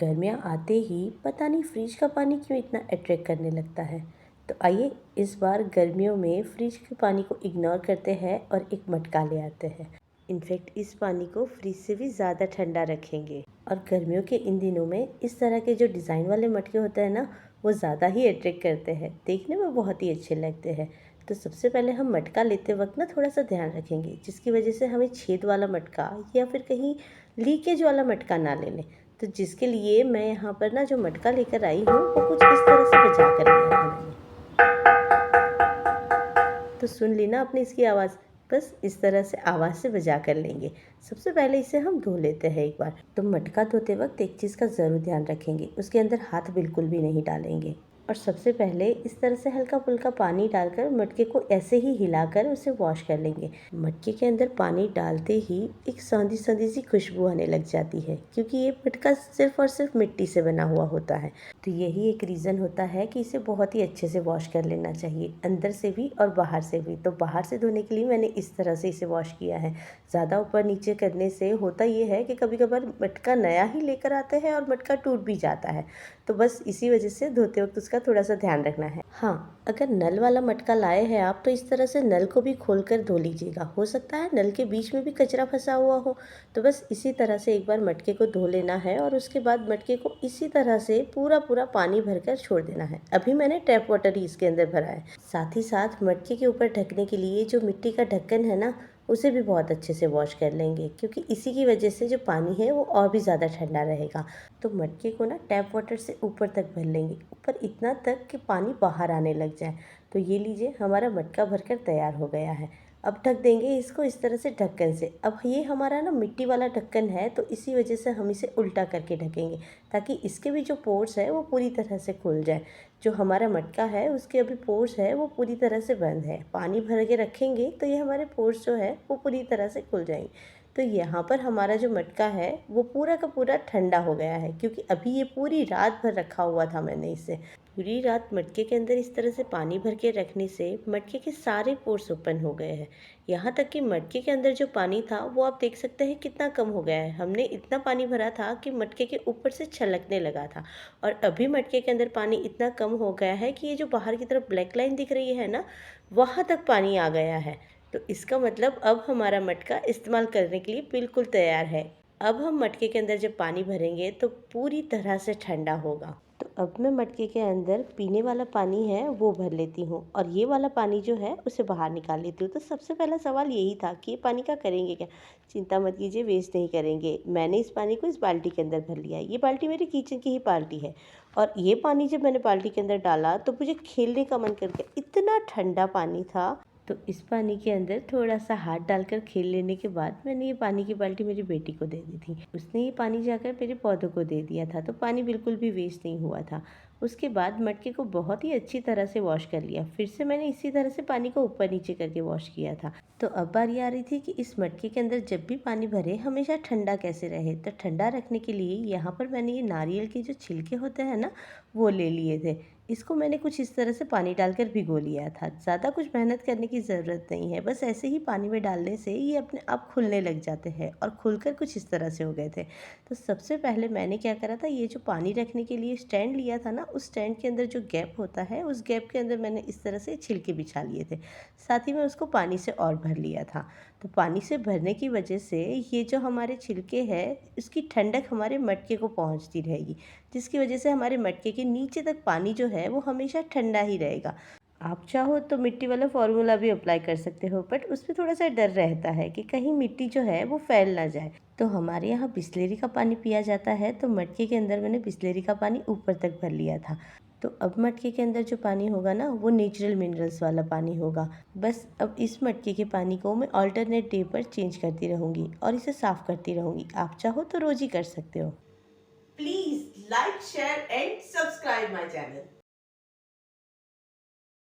गर्मियाँ आते ही पता नहीं फ्रिज का पानी क्यों इतना अट्रैक्ट करने लगता है। तो आइए इस बार गर्मियों में फ्रिज के पानी को इग्नोर करते हैं और एक मटका ले आते हैं। इनफैक्ट इस पानी को फ्रिज से भी ज़्यादा ठंडा रखेंगे। और गर्मियों के इन दिनों में इस तरह के जो डिज़ाइन वाले मटके होते हैं ना, वो ज़्यादा ही अट्रैक्ट करते हैं, देखने में बहुत ही अच्छे लगते हैं। तो सबसे पहले हम मटका लेते वक्त ना थोड़ा सा ध्यान रखेंगे, जिसकी वजह से हमें छेद वाला मटका या फिर कहीं लीकेज वाला मटका ना ले लें। तो जिसके लिए मैं यहाँ पर ना जो मटका लेकर आई हूँ वो कुछ इस तरह से बजा कर लिया था मैंने। तो सुन ली ना आपने इसकी आवाज़, बस इस तरह से आवाज़ से बजा कर लेंगे। सबसे पहले इसे हम धो लेते हैं एक बार। तो मटका धोते वक्त एक चीज़ का ज़रूर ध्यान रखेंगे, उसके अंदर हाथ बिल्कुल भी नहीं डालेंगे। और सबसे पहले इस तरह से हल्का फुल्का पानी डालकर मटके को ऐसे ही हिलाकर उसे वॉश कर लेंगे। मटके के अंदर पानी डालते ही एक सौंधी सौंधी सी खुशबू आने लग जाती है, क्योंकि ये मटका सिर्फ और सिर्फ मिट्टी से बना हुआ होता है। तो यही एक रीज़न होता है कि इसे बहुत ही अच्छे से वॉश कर लेना चाहिए, अंदर से भी और बाहर से भी। तो बाहर से धोने के लिए मैंने इस तरह से इसे वॉश किया है। ज़्यादा ऊपर नीचे करने से होता ये है कि कभी कभार मटका नया ही लेकर आते हैं और मटका टूट भी जाता है। तो बस इसी वजह से धोते वक्त उसका थोड़ा सा ध्यान रखना है। हाँ, अगर नल वाला मटका लाए हैं आप, तो इस तरह से नल को भी खोल कर धो लीजिएगा। हो सकता है नल के बीच में भी कचरा फंसा हुआ हो। तो बस इसी तरह से एक बार मटके को धो लेना है और उसके बाद मटके को इसी तरह से पूरा पूरा पानी भरकर छोड़ देना है। अभी मैंने टैप वाटर ही इसके अंदर भरा है। साथ ही साथ मटके के ऊपर ढकने के लिए जो मिट्टी का ढक्कन है ना, उसे भी बहुत अच्छे से वॉश कर लेंगे, क्योंकि इसी की वजह से जो पानी है वो और भी ज़्यादा ठंडा रहेगा। तो मटके को ना टैप वाटर से ऊपर तक भर लेंगे, ऊपर इतना तक कि पानी बाहर आने लग जाए। तो ये लीजिए, हमारा मटका भरकर तैयार हो गया है। अब ढक देंगे इसको इस तरह से ढक्कन से। अब ये हमारा ना मिट्टी वाला ढक्कन है, तो इसी वजह से हम इसे उल्टा करके ढकेंगे, ताकि इसके भी जो पोर्स है वो पूरी तरह से खुल जाए। जो हमारा मटका है उसके अभी पोर्स है वो पूरी तरह से बंद है। पानी भर के रखेंगे तो ये हमारे पोर्स जो है वो पूरी तरह से खुल जाएंगे। तो यहाँ पर हमारा जो मटका है वो पूरा का पूरा ठंडा हो गया है, क्योंकि अभी ये पूरी रात भर रखा हुआ था मैंने इसे। पूरी रात मटके के अंदर इस तरह से पानी भर के रखने से मटके के सारे पोर्स ओपन हो गए हैं। यहाँ तक कि मटके के अंदर जो पानी था वो आप देख सकते हैं कितना कम हो गया है। हमने इतना पानी भरा था कि मटके के ऊपर से छलकने लगा था, और अभी मटके के अंदर पानी इतना कम हो गया है कि ये जो बाहर की तरफ ब्लैक लाइन दिख रही है ना, वहाँ तक पानी आ गया है। तो इसका मतलब अब हमारा मटका इस्तेमाल करने के लिए बिल्कुल तैयार है। अब हम मटके के अंदर जब पानी भरेंगे तो पूरी तरह से ठंडा होगा। तो अब मैं मटके के अंदर पीने वाला पानी है वो भर लेती हूँ, और ये वाला पानी जो है उसे बाहर निकाल लेती हूँ। तो सबसे पहला सवाल यही था कि ये पानी का करेंगे क्या। चिंता मत कीजिए, वेस्ट नहीं करेंगे। मैंने इस पानी को इस बाल्टी के अंदर भर लिया है। ये बाल्टी मेरी किचन की ही बाल्टी है, और ये पानी जब मैंने बाल्टी के अंदर डाला तो मुझे खेलने का मन कर गया, इतना ठंडा पानी था। तो इस पानी के अंदर थोड़ा सा हाथ डालकर खेल लेने के बाद मैंने ये पानी की बाल्टी मेरी बेटी को दे दी थी। उसने ये पानी जाकर मेरे पौधों को दे दिया था। तो पानी बिल्कुल भी वेस्ट नहीं हुआ था। उसके बाद मटके को बहुत ही अच्छी तरह से वॉश कर लिया। फिर से मैंने इसी तरह से पानी को ऊपर नीचे करके वॉश किया था। तो अब बारी आ रही थी कि इस मटके के अंदर जब भी पानी भरे हमेशा ठंडा कैसे रहे। तो ठंडा रखने के लिए यहाँ पर मैंने ये नारियल के जो छिलके होते हैं ना, वो ले लिए थे। इसको मैंने कुछ इस तरह से पानी डालकर भिगो लिया था। ज़्यादा कुछ मेहनत करने की ज़रूरत नहीं है, बस ऐसे ही पानी में डालने से ये अपने आप खुलने लग जाते हैं, और खुलकर कुछ इस तरह से हो गए थे। तो सबसे पहले मैंने क्या करा था, ये जो पानी रखने के लिए स्टैंड लिया था ना, उस स्टैंड के अंदर जो गैप होता है उस गैप के अंदर मैंने इस तरह से छिलके बिछा लिए थे। साथ ही मैं उसको पानी से और भर लिया था। तो पानी से भरने की वजह से ये जो हमारे छिलके हैं उसकी ठंडक हमारे मटके को पहुंचती रहेगी, जिसकी वजह से हमारे मटके के नीचे तक पानी जो है वो हमेशा ठंडा ही रहेगा। आप चाहो तो मिट्टी वाला फॉर्मूला भी अप्लाई कर सकते हो, बट उसमें थोड़ा सा डर रहता है कि कहीं मिट्टी जो है वो फैल ना जाए। तो हमारे यहाँ बिस्लेरी का पानी पिया जाता है, तो मटके के अंदर मैंने बिस्लेरी का पानी ऊपर तक भर लिया था। तो अब मटके के अंदर जो पानी होगा ना, वो नेचुरल मिनरल्स वाला पानी होगा। बस अब इस मटके के पानी को मैं ऑल्टरनेट डे पर चेंज करती रहूँगी और इसे साफ़ करती रहूँगी। आप चाहो तो रोज़ ही कर सकते हो। Please like, share and subscribe my channel.